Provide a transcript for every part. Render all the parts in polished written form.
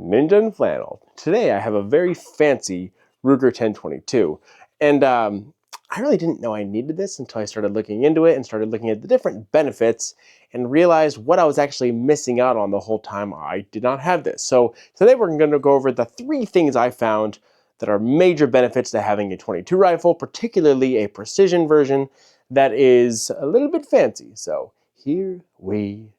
Ninja and Flannel. Today I have a very fancy Ruger 1022, and I really didn't know I needed this until I started looking into it and started looking at the different benefits and realized what I was actually missing out on the whole time I did not have this. So today we're going to go over the 3 things I found that are major benefits to having a 22 rifle, particularly a precision version that is a little bit fancy. So here we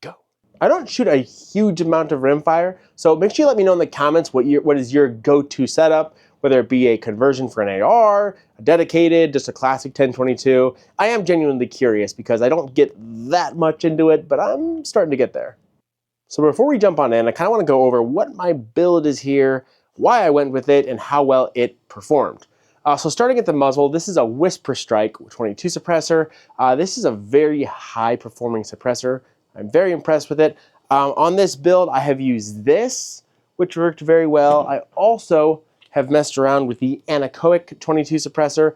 go. I don't shoot a huge amount of rimfire, so make sure you let me know in the comments what is your go-to setup, whether it be a conversion for an AR, a dedicated, just a classic 1022. I am genuinely curious because I don't get that much into it, but I'm starting to get there. So before we jump on in, I kind of want to go over what my build is here, why I went with it, and how well it performed. So starting at the muzzle, this is a Whisper Strike 22 suppressor. This is a very high performing suppressor. I'm very impressed with it. On this build, I have used this, which worked very well. I also have messed around with the anechoic 22 suppressor.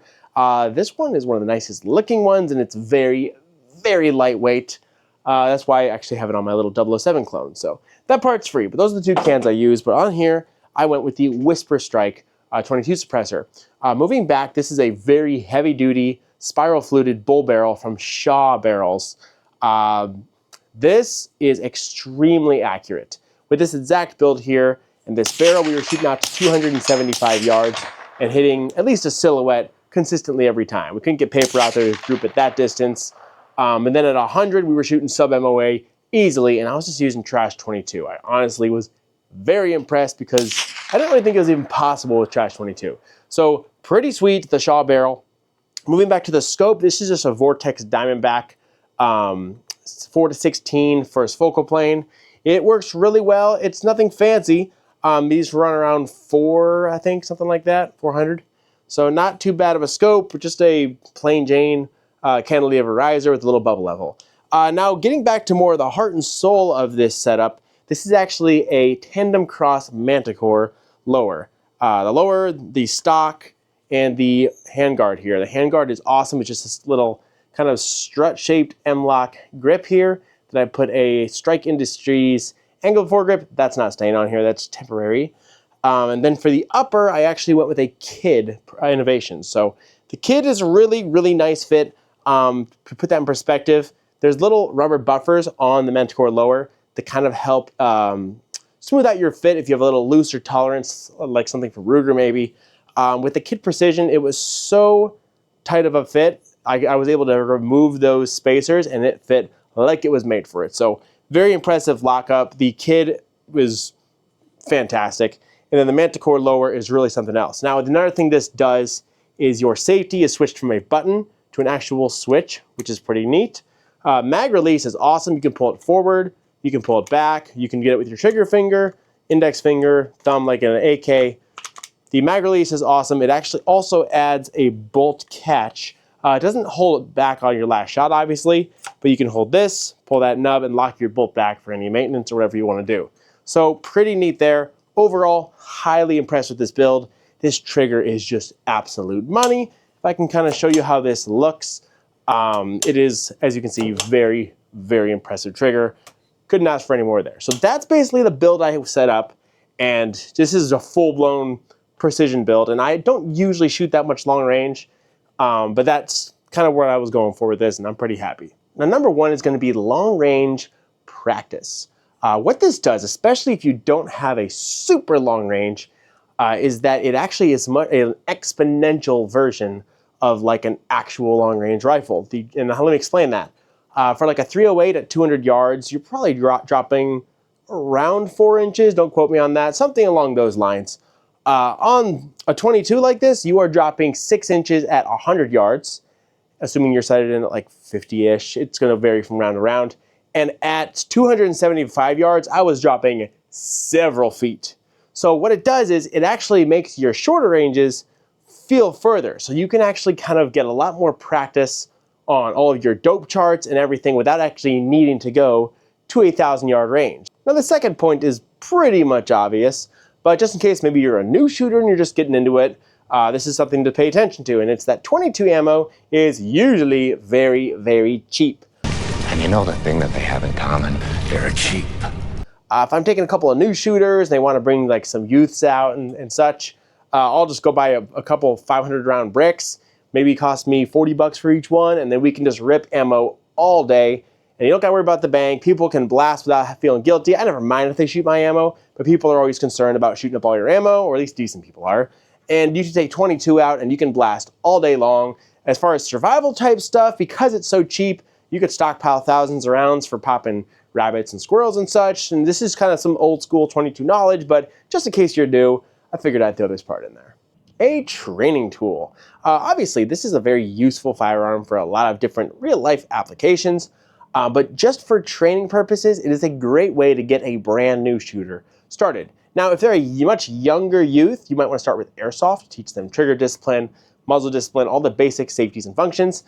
This one is one of the nicest looking ones, and it's very, very lightweight. That's why I actually have it on my little 007 clone. So that part's free, but those are the 2 cans I used. But on here, I went with the Whisper Strike 22 suppressor. Moving back, this is a very heavy duty spiral fluted bull barrel from Shaw Barrels. This is extremely accurate. With this exact build here and this barrel, we were shooting out to 275 yards and hitting at least a silhouette consistently every time. We couldn't get paper out there to group at that distance. And then at 100, we were shooting sub-MOA easily, and I was just using Trash 22. I honestly was very impressed because I didn't really think it was even possible with Trash 22. So pretty sweet, the Shaw barrel. Moving back to the scope, this is just a Vortex Diamondback 4-16 first focal plane. It works really well. It's nothing fancy. These run around 4, I think, something like that, 400. So not too bad of a scope, just a plain Jane cantilever riser with a little bubble level. Now getting back to more of the heart and soul of this setup, this is actually a tandem cross Manticore lower. The lower, the stock, and the handguard here. The handguard is awesome. It's just this little kind of strut-shaped M-lock grip here that I put a Strike Industries angle foregrip. That's not staying on here. That's temporary. And then for the upper, I actually went with a Kid innovation. So the Kid is a really, really nice fit. To put that in perspective, there's little rubber buffers on the Manticore lower that kind of help smooth out your fit if you have a little looser tolerance, like something from Ruger maybe. With the Kid Precision, it was so tight of a fit. I was able to remove those spacers and it fit like it was made for it. So very impressive lockup. The Kid was fantastic. And then the Manticore lower is really something else. Now, another thing this does is your safety is switched from a button to an actual switch, which is pretty neat. Mag release is awesome. You can pull it forward, you can pull it back, you can get it with your trigger finger, index finger, thumb like in an AK. The mag release is awesome. It actually also adds a bolt catch. It doesn't hold it back on your last shot, obviously, but you can hold this, pull that nub, and lock your bolt back for any maintenance or whatever you want to do. So pretty neat there. Overall, highly impressed with this build. This trigger is just absolute money. If I can kind of show you how this looks, it is, as you can see, very, very impressive trigger. Couldn't ask for any more there. So that's basically the build I set up, and this is a full-blown precision build, and I don't usually shoot that much long range, but that's kind of what I was going for with this, and I'm pretty happy. Now, number 1 is going to be long range practice. What this does, especially if you don't have a super long range, is that it actually is an exponential version of like an actual long range rifle. And let me explain that. For like a 308 at 200 yards, you're probably dropping around 4 inches. Don't quote me on that. Something along those lines. On a 22 like this, you are dropping 6 inches at 100 yards, assuming you're sighted in at like 50-ish. It's going to vary from round to round. And at 275 yards, I was dropping several feet. So what it does is it actually makes your shorter ranges feel further. So you can actually kind of get a lot more practice on all of your dope charts and everything without actually needing to go to a 1,000-yard range. Now the second point is pretty much obvious, but just in case maybe you're a new shooter and you're just getting into it, this is something to pay attention to, and it's that 22 ammo is usually very, very cheap. And you know the thing that they have in common? They're cheap. If I'm taking a couple of new shooters, they want to bring like some youths out and such, I'll just go buy a couple 500 round bricks. Maybe it costs me 40 bucks for each one, and then we can just rip ammo all day. And you don't gotta worry about the bank. People can blast without feeling guilty. I never mind if they shoot my ammo, but people are always concerned about shooting up all your ammo, or at least decent people are. And you can take 22 out and you can blast all day long. As far as survival type stuff, because it's so cheap, you could stockpile thousands of rounds for popping rabbits and squirrels and such. And this is kind of some old school 22 knowledge, but just in case you're new, I figured I'd throw this part in there. A training tool. Obviously, this is a very useful firearm for a lot of different real-life applications, but just for training purposes, it is a great way to get a brand new shooter started. Now, if they're a much younger youth, you might want to start with airsoft, teach them trigger discipline, muzzle discipline, all the basic safeties and functions.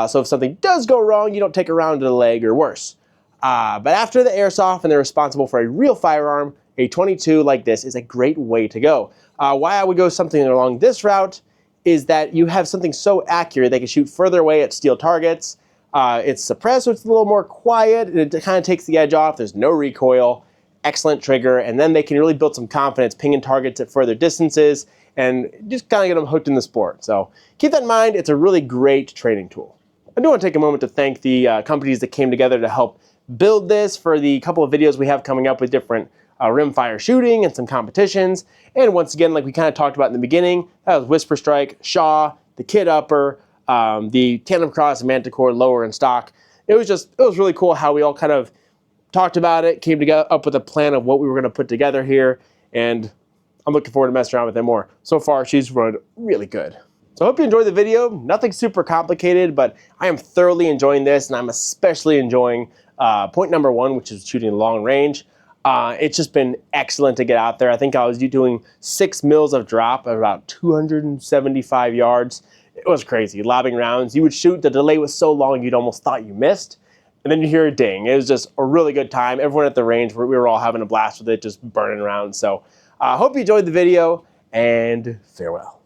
So if something does go wrong, you don't take a round to the leg or worse. But after the airsoft and they're responsible for a real firearm, a 22 like this is a great way to go. Why I would go something along this route is that you have something so accurate they can shoot further away at steel targets. It's suppressed, so it's a little more quiet, and it kind of takes the edge off. There's no recoil, excellent trigger, and then they can really build some confidence pinging targets at further distances and just kind of get them hooked in the sport. So keep that in mind. It's a really great training tool. I do want to take a moment to thank the companies that came together to help build this for the couple of videos we have coming up with different rimfire shooting and some competitions. And once again, like we kind of talked about in the beginning, that was Whisper Strike, Shaw, the Kid Upper, the Tandem Cross, and Manticore lower in stock. It was really cool how we all kind of talked about it, came together up with a plan of what we were going to put together here, and I'm looking forward to messing around with it more. So far, she's run really good. So I hope you enjoyed the video. Nothing super complicated, but I am thoroughly enjoying this, and I'm especially enjoying point number 1, which is shooting long range. It's just been excellent to get out there. I think I was doing 6 mils of drop at about 275 yards. It was crazy, lobbing rounds. You would shoot, the delay was so long you'd almost thought you missed. And then you hear a ding. It was just a really good time. Everyone at the range, we were all having a blast with it, just burning around. So I hope you enjoyed the video, and farewell.